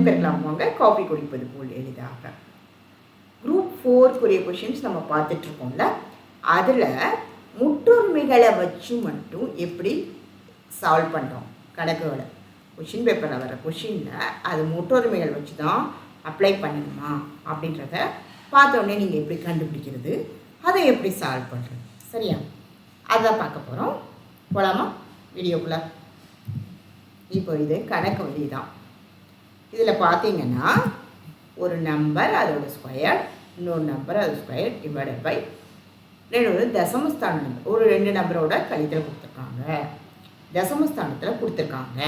பெறலாம் வாங்க காஃபி குடிப்பது போல் எளிதாக. குரூப் 4 கொஷின்ஸ் நம்ம பார்த்துட்ருக்கோம்ல, அதில் முற்றொருமைகளை வச்சு மட்டும் எப்படி சால்வ் பண்ணுறோம் கணக்குகளை. கொஷின் பேப்பரில் வர கொஷினில் அது முற்றொருமைகள் வச்சு தான் அப்ளை பண்ணணுமா அப்படின்றத பார்த்தோன்னே நீங்கள் எப்படி கண்டுபிடிக்கிறது, அதை எப்படி சால்வ் பண்ணுறது, சரியா? அதான் பார்க்க போகிறோம். போகலாமா வீடியோக்குள்ளே? இப்போ இது கணக்கு வழி தான். இதில் பார்த்தீங்கன்னா ஒரு நம்பர் அதோட ஸ்கொயர், இன்னொரு நம்பர் அது ஸ்கொயர் டிவைடட் பை ரெண்டு தசமஸ்தான நம்பர், ஒரு 2 நம்பரோட கழித்தல் கொடுத்துருக்காங்க, தசமஸ்தானத்தில் கொடுத்துருக்காங்க.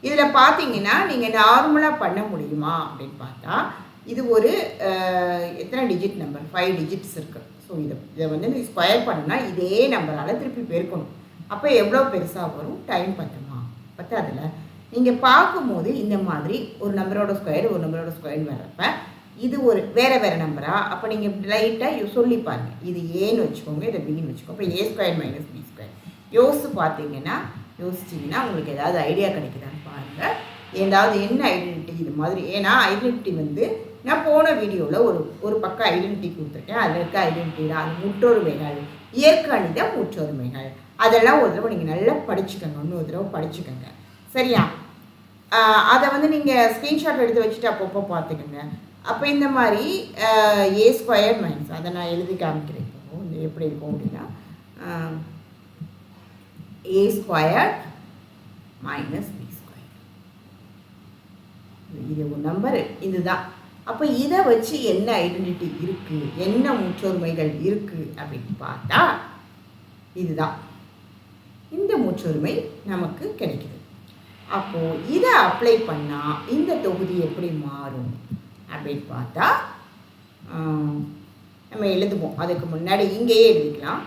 இதில் பார்த்தீங்கன்னா நீங்கள் நார்மலாக பண்ண முடியுமா அப்படின்னு பார்த்தா, இது ஒரு எத்தனை டிஜிட் நம்பர், 5 டிஜிட்ஸ் இருக்குது. ஸோ இதை வந்து நீ ஸ்கொயர் பண்ணுன்னா இதே நம்பரால் திருப்பி பெருக்கணும். அப்போ எவ்வளோ பெருசாக வரும், டைம் பத்துமா? பத்தாதில். நீங்கள் பார்க்கும்போது இந்த மாதிரி ஒரு நம்பரோட ஸ்கொயர் ஒரு நம்பரோட ஸ்கொயர் வர்றப்ப இது ஒரு வேறு நம்பரா, அப்போ நீங்கள் லைட்டாக சொல்லி பாருங்கள். இது ஏன்னு வச்சுக்கோங்க, இதை பின்னு வச்சுக்கோங்க. இப்போ A² - B². யோசிச்சிங்கன்னா உங்களுக்கு ஏதாவது ஐடியா கிடைக்குதான்னு பாருங்கள். ஏதாவது என்ன ஐடென்டிட்டி இது மாதிரி. ஏன்னா ஐடென்டிட்டி வந்து நான் போன வீடியோவில் ஒரு பக்கம் ஐடென்டிட்டி கொடுத்துருக்கேன். அதில் இருக்க ஐடென்டிட்டி தான் அது முற்றொருமைகள், இயற்கணித முற்றொருமைகள். அதெல்லாம் ஒரு தடவை நீங்கள் நல்லா படிச்சுக்கோங்க, இன்னொரு தடவை படிச்சுக்கோங்க, சரியா? அதை வந்து நீங்கள் ஸ்க்ரீன்ஷாட் எடுத்து வச்சுட்டு அப்பப்போ பார்த்துக்கோங்க. அப்போ இந்த மாதிரி A² - அதை நான் எழுதி காமிக்கிறேன். இப்போ இந்த எப்படி இருக்கும் அப்படின்னா A² - B². இது ஒரு நம்பர், இதுதான். அப்போ இதை வச்சு என்ன ஐடென்டிட்டி இருக்குது, என்ன முற்றொருமைகள் இருக்குது அப்படின்னு பார்த்தா இதுதான். இந்த முற்றொருமை நமக்கு கிடைக்குது. அப்போது இதை அப்ளை பண்ணால் இந்த தொகுதி எப்படி மாறும் அப்படின்னு பார்த்தா நம்ம எழுதுவோம். அதுக்கு முன்னாடி இங்கேயே எழுதிக்கலாம்.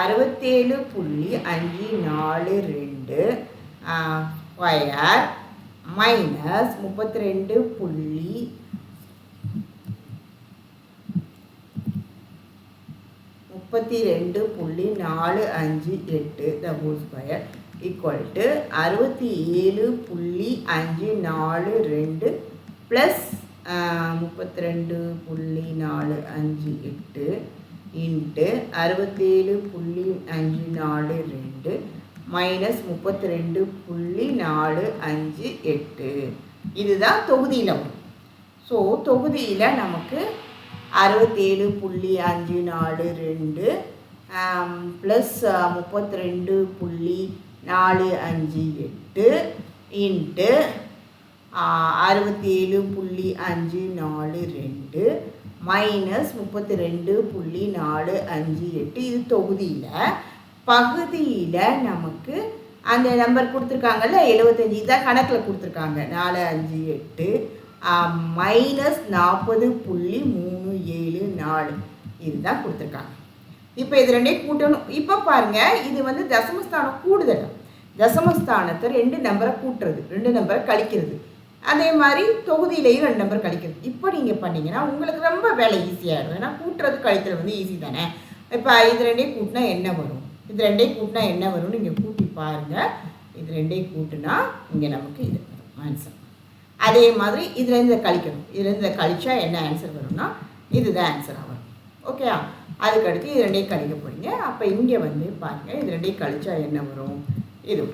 67.542 square minus 32.458 the whole square equal to 67.542 plus 32.458 into 67.542 minus 32.458. இதுதான் தொகுதியில் வரும். ஸோ தொகுதியில் நமக்கு 67.542 ப்ளஸ் 32.458 இன்ட்டு 67.542 மைனஸ் 32.458. இது தொகுதியில். பகுதியில் நமக்கு அந்த நம்பர் கொடுத்துருக்காங்கல்ல 75, இதான் கணக்கில் கொடுத்துருக்காங்க. 458 மைனஸ் 40.374 இதுதான் கொடுத்துருக்காங்க. இப்போ இது ரெண்டையும் கூட்டணும். இப்போ பாருங்கள், இது வந்து தசமஸ்தானம் கூடுதல். தசமஸ்தானத்தை 2 நம்பரை கூட்டுறது, 2 நம்பரை கழிக்கிறது. அதே மாதிரி தொகுதியிலையும் 2 நம்பர் கழிக்கிறது. இப்போ நீங்கள் பண்ணிங்கன்னா உங்களுக்கு ரொம்ப வேலை ஈஸியாகிடும். ஏன்னா கூட்டுறது கழிக்கிறது வந்து ஈஸி தானே. இப்போ இது ரெண்டையும் கூட்டினா என்ன வரும், இது ரெண்டையும் கூட்டினா என்ன வரும்னு நீங்கள் கூட்டி பாருங்கள். இது ரெண்டையும் கூட்டினா இங்கே நமக்கு இது வரும் ஆன்சர். அதே மாதிரி இதுலேருந்து கழிக்கணும். இதுலேருந்து கழிச்சா என்ன ஆன்சர் வரும்னா இதுதான் ஆன்சராக வரும். ஓகேயா? அதுக்கடுத்து இது ரெண்டையும் கழிக்க போகிறீங்க. அப்போ இங்கே வந்து பாருங்கள், இது ரெண்டையும் கழிச்சா என்ன வரும், இது.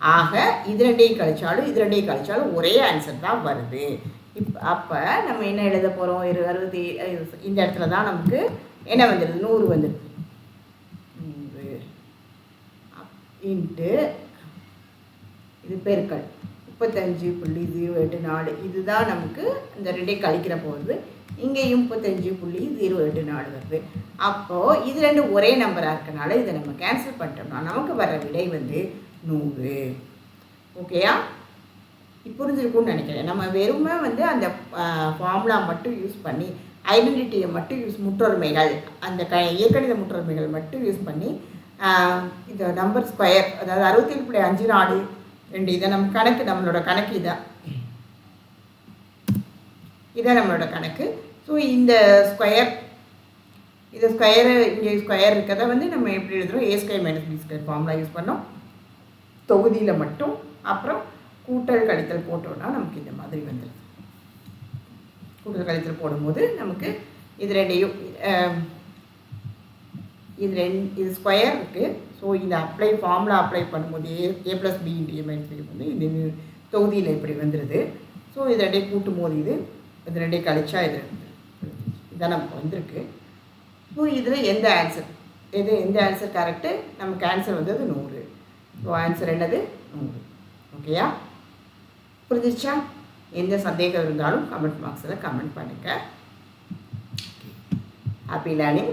ஆக இது ரெண்டையும் கழிச்சாலும் ஒரே ஆன்சர் தான் வருது. அப்போ நம்ம என்ன எழுத போகிறோம், 67 இந்த இடத்துல தான் நமக்கு என்ன வந்துடுது, 100 வந்துடுது. 100 இன்ட்டு இது பெருக்கல் 35.084. இதுதான் நமக்கு இந்த ரெண்டையும் கழிக்கிற போகிறது. இங்கேயும் 35.084 வருது. அப்போது இது 2 ஒரே நம்பராக இருக்கனால இதை நம்ம கேன்சல் பண்ணிட்டோம்னா நமக்கு வர விடை வந்து 100. ஓகேயா? புரிஞ்சிருக்கும்னு நினைக்கிறேன். நம்ம வெறுமே வந்து அந்த ஃபார்முலா மட்டும் யூஸ் பண்ணி, ஐடென்டிட்டியை மட்டும் முற்றொருமைகள், அந்த இயற்கணித முற்றொருமைகள் மட்டும் யூஸ் பண்ணி இந்த நம்பர் ஸ்கொயர், அதாவது 67.542 இதை நம்ம கணக்கு, நம்மளோட கணக்கு இதான் நம்மளோட கணக்கு. ஸோ இந்த ஸ்கொயர், இது ஸ்கொயரு, இங்கே ஸ்கொயர் இருக்கிறத வந்து நம்ம எப்படி எழுதுகிறோம், A² - B² ஃபார்முலா யூஸ் பண்ணோம் தொகுதியில் மட்டும். அப்புறம் கூட்டல் கழித்தல் போட்டோம்னா நமக்கு இந்த மாதிரி வந்துடுது. கூட்டல் கழித்தல் போடும்போது நமக்கு இது ரெண்டையும் இது ஸ்கொயர் இருக்குது. ஸோ இந்த ஃபார்முலா அப்ளை பண்ணும்போது a + b × a - b வந்து இது தொகுதியில் இப்படி வந்துடுது. ஸோ இது ரெண்டையும் கூட்டும் போது இது ரெண்டையும் கழிச்சா இதான் நமக்கு வந்திருக்கு. ஸோ இதில் எந்த ஆன்சர் கரெக்டு? நமக்கு ஆன்சர் வந்தது 100. ஸோ ஆன்சர் என்னது? 100. ஓகேயா? புரிஞ்சிருச்சா? எந்த சந்தேகம் இருந்தாலும் கமெண்ட் பாக்ஸில் கமெண்ட் பண்ணுங்கள். Happy learning.